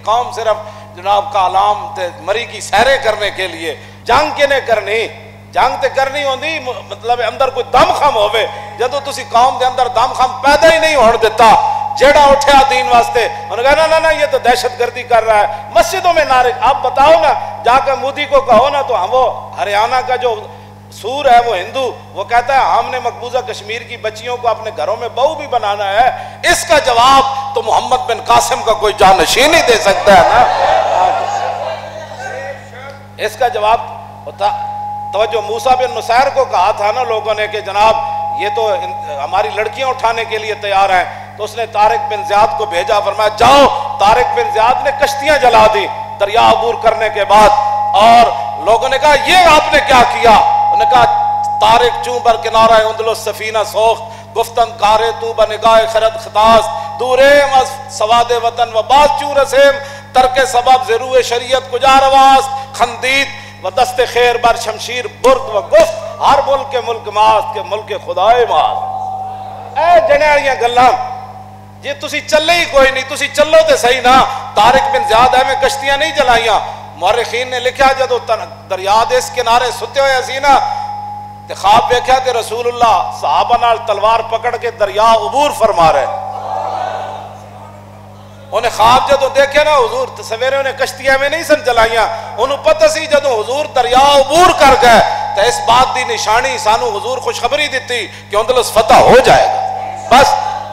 कौम सिर्फ जनाब कालाम ते मरी की सैरे करने के लिए जंग किने करनी, जंग ते करनी होंदी मतलब अंदर कोई दम खम होवे। जदों तुसी कौम के अंदर दम खम पैदा ही नहीं होने देता, जेड़ा उठा दीन वास्ते उन्होंने कहा ना ना ये तो दहशतगर्दी कर रहा है, मस्जिदों में नारे। आप बताओ ना, जाकर मोदी को कहो ना, तो हम वो हरियाणा का जो सूर है वो हिंदू, वो कहता है हमने मकबूजा कश्मीर की बच्चियों को अपने घरों में बहू भी बनाना है। इसका जवाब तो मोहम्मद बिन कासिम का कोई जानशीन नहीं दे सकता है ना। इसका जवाब होता तवज्जो मूसा बिन नुसैर को कहा था ना लोगों ने कि जनाब ये तो हमारी लड़कियां उठाने के लिए तैयार हैं, तो उसने तारिक बिन ज़ियाद को भेजा, फरमाया जाओ। तारिक बिन ज़ियाद ने कश्तियां जला दी दरिया अबूर करने के बाद। और लोगों ने कहा ये आपने क्या किया? उन्होंने कहा तारिक चूं बर किनारा उंदलो सफीना सोख गुफ्तन कारे तू बनिगाह खरद खतास दूरे सवादे वतन व बाज चूं रसेम तरके सबब जरूर शरीयत गुजारवास खंदीत व दस्ते खैर बर शमशीर बुर्द व गुफ्त हर मुल्क के मुल्क मास के मुल्क के खुदाए मास। ए जने वालियां गल्लां जे तुसी चले ही कोई नहीं, तुसी चलो तो सही ना। तारिक बिन ज़ियाद है में कश्तियां नहीं जलाइया। मुअर्रिखीन ने लिखा जदों दरिया दे इस किनारे सुते हुए सी ना ते ख्वाब वेख्या कि रसूलुल्लाह सहाबा नाल तलवार पकड़ के दरिया अबूर फरमा रहे। उन्हें ख्वाब जदों देखे ना हुजूर सवेरे उन्हें कश्तियां में नहीं सन जलाइया, उन्होंने पता सी जदों हुजूर दरिया अबूर कर गए तो इस बात की निशानी सानू हुजूर खुशखबरी दी कि उंदलस फतह हो जाएगा। बस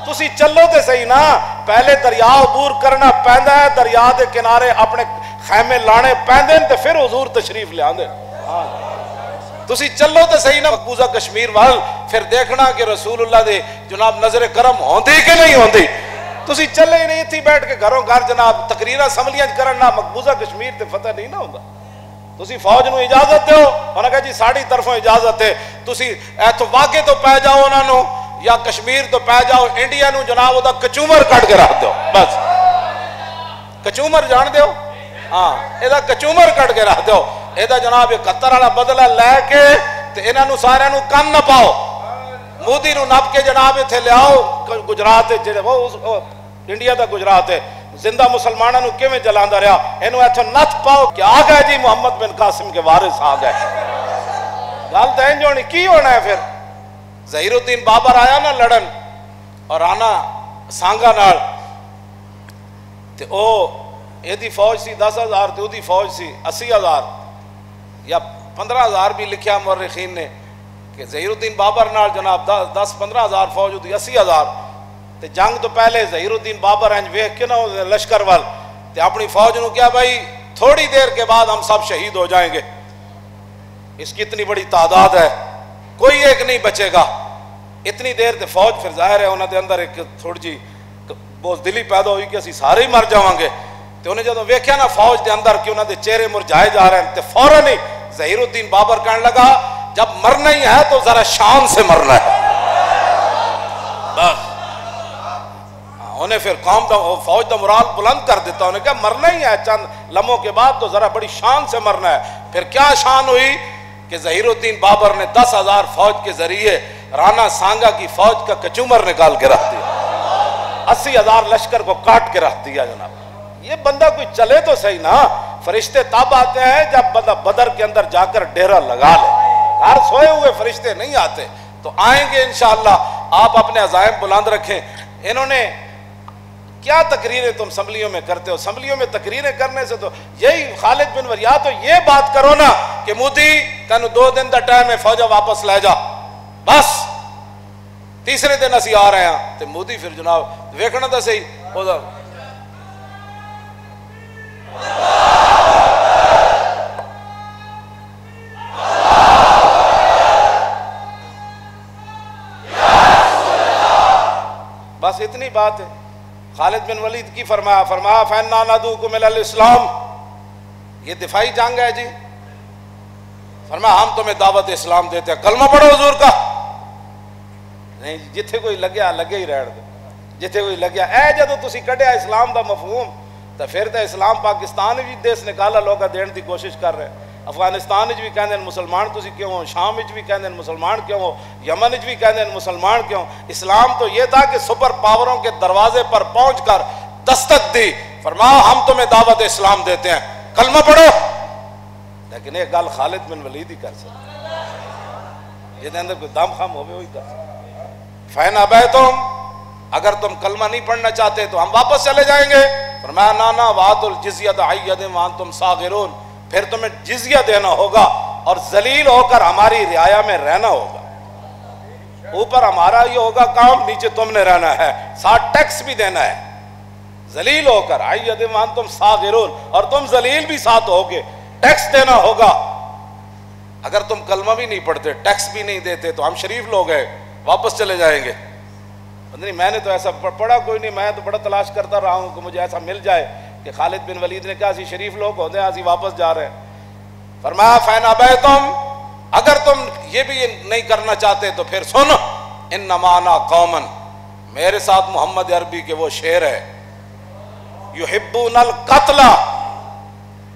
तुसी चलो तो सही ना, पहले दरिया अबूर करना पैंदा है, दरिया के किनारे अपने खैमे लाने पैंदे ते फिर हुजूर तशरीफ ले आंदे। तुसी चलो तो सही ना मकबूजा कश्मीर वाल, फिर देखना कि रसूलुल्लाह दे जनाब नजर करम होंदी कि नहीं होंदी। तुसी चले ही नहीं, इत्थे बैठ के घरों घर जनाब तकरीर असम्बलियां करना, मकबूजा कश्मीर ते फतह नहीं ना होंदा। तुसी फौज नूं इजाजत दो, उन्होंने कहा जी साड़ी तरफों इजाजत है, तुसी इथों वागे तो पै जाओ उन्होंने या कश्मीर तो पै जाओ, इंडिया नूं जनाब उहदा कचूमर कट के रख दो। बस कचूमर जान दो, हाँ इहदा कचूमर कट के रख दो। इहदा जनाब 71 वाला बदला लैके ते इन्हां नूं सारिआं नूं कन न पाओ, मोदी नूं नप के जनाब इत्थे लियाओ गुजरात जिहड़े वो इंडिया का गुजरात है, जिंदा मुसलमानों को किवें जलांदा रहा, इन्हूं इत्थों नथ पाओ कि आ गए जी मोहम्मद बिन कासिम के वारिस आ गए। गल तो इंज होनी, की होना है फिर? ज़हीरुद्दीन बाबर आया ना लड़न और राणा सांगा नाल, ते ओ एदी फौज सी 10,000 ते ओदी फौज सी 80,000 या 15,000 भी लिखा मुअर्रिखीन ने कि ज़हीरुद्दीन बाबर नाल जनाब 10-15,000 फौज ओदी 80,000। ते जंग तो पहले ज़हीरुद्दीन बाबर इंज वेख के ना लश्कर वाल ते अपनी फौज नूं क्या भाई थोड़ी देर के बाद हम सब शहीद हो जाएंगे, इसकी इतनी बड़ी तादाद है, कोई एक नहीं बचेगा। इतनी देर ते फौज फिर जाहिर है उन्होंने अंदर एक थोड़ी जी बोझदिली पैदा हुई कि असीं सारे ही मर जावांगे। तो उन्हें जो वेख्या ना फौज के अंदर कि उन्होंने चेहरे मुरझाए जा रहे हैं, तो फौरन ही ज़हीरुद्दीन बाबर कहने लगा जब मरना ही है तो जरा शान से मरना है। बस उन्हें फिर कौम का फौज का मुराल बुलंद कर देता, उन्हें क्या मरना ही है चंद लम्हों के बाद तो जरा बड़ी शान से मरना है। फिर क्या शान हुई कि ज़हीरुद्दीन बाबर ने 10,000 फौज के जरिए राणा सांगा की फौज का कचूमर निकाल के रख दिया, 80,000 लश्कर को काट के रख दिया। जनाब ये बंदा कोई चले तो सही ना। फरिश्ते तब आते हैं जब बंदा बदर के अंदर जाकर डेरा लगा ले, हर सोए हुए फरिश्ते नहीं आते। तो आएंगे इंशाअल्लाह। आप अपने अज़ाइम बुलंद रखें। इन्होंने क्या तकरीरें तुम असम्बलियों में करते हो? असम्बलियों में तकरीरें करने से तो यही खालिद बिन वलिया तो ये बात करो ना कि मोदी तेन 2 दिन का टाइम है फौजा वापस ले जा, बस तीसरे दिन असी आ रहे हैं। तो मोदी फिर जनाब वेखना तो सही बस इतनी बात है। खालिद बिन वलीद की फरमाया फन्ना नदूकुम इलल इस्लाम, ये दिफाई जंग है जी। फरमाया हम तुम्हें दावत इस्लाम देते हैं, कलमा पढ़ो हुजूर का। नहीं जिथे कोई लग्या लगे ही रहने दो, जिथे कोई लग्या ए जदों तुसी कढ़िया इस्लाम का मफहूम तो फिर तो इस्लाम पाकिस्तान भी देश निकाला लोग देने की कोशिश कर रहे हैं। अफगानिस्तान भी कहते हैं मुसलमान तुसी क्यों हो, शाम भी कहते हैं मुसलमान क्यों हो, यमन भी कहते हैं मुसलमान क्यों। इस्लाम तो ये था कि सुपर पावरों के दरवाजे पर पहुंच कर दस्तक दी फरमाया हम तुम्हें दावत इस्लाम देते हैं, कलमा पढ़ो। लेकिन एक गल खालिद बिन वलीद ही कर सकते, ये अंदर कोई दम खम हो वही कर सकते। फैन अबे तुम, अगर तुम कलमा नहीं पढ़ना चाहते तो हम वापस चले जाएंगे। फरमाया ना ना वातुल जिज़ियत अय्यदिन व अंतुम सागिरून, फिर तुम्हें जिज़िया देना होगा और जलील होकर हमारी रियाया में रहना होगा। ऊपर हमारा ये होगा काम, नीचे तुमने रहना है, साथ टैक्स भी देना है। जलील होकर अय्यदिन व अंतुम सागिरून, और तुम जलील भी साथ होगे, टैक्स देना होगा। अगर तुम कलमा भी नहीं पढ़ते, टैक्स भी नहीं देते, तो हम शरीफ लोग हैं, वापस चले जाएंगे। नहीं, मैंने तो ऐसा पढ़ा कोई नहीं, मैं तो बड़ा तलाश करता रहा हूं कि मुझे ऐसा मिल जाए कि खालिद बिन वलीद ने कहा असी शरीफ लोग होते हैं, असी वापस जा रहे हैं। फरमाया फैन अबे तुम, अगर तुम ये भी नहीं करना चाहते तो फिर सुन, इन्नमा अना कौमन, मेरे साथ मोहम्मद अरबी के वो शेर है, युहिब्बुनल कत्ला,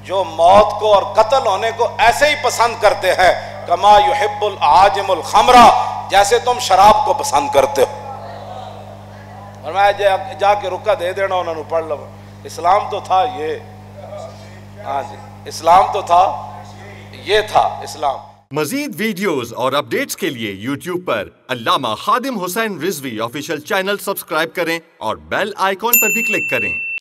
जो मौत को और कत्ल होने को ऐसे ही पसंद करते हैं, कमा युहिब्बुल आजिमुल खमरा, जैसे तुम शराब को पसंद करते हो। और मैं जाके रुका दे देना उन्होंने, पढ़ लो। इस्लाम तो था ये, हाँ जी, इस्लाम तो था, ये था इस्लाम। मजीद वीडियोस और अपडेट्स के लिए YouTube पर Allama Khadim Hussain Rizvi official channel subscribe करें और बेल आइकॉन पर भी क्लिक करें।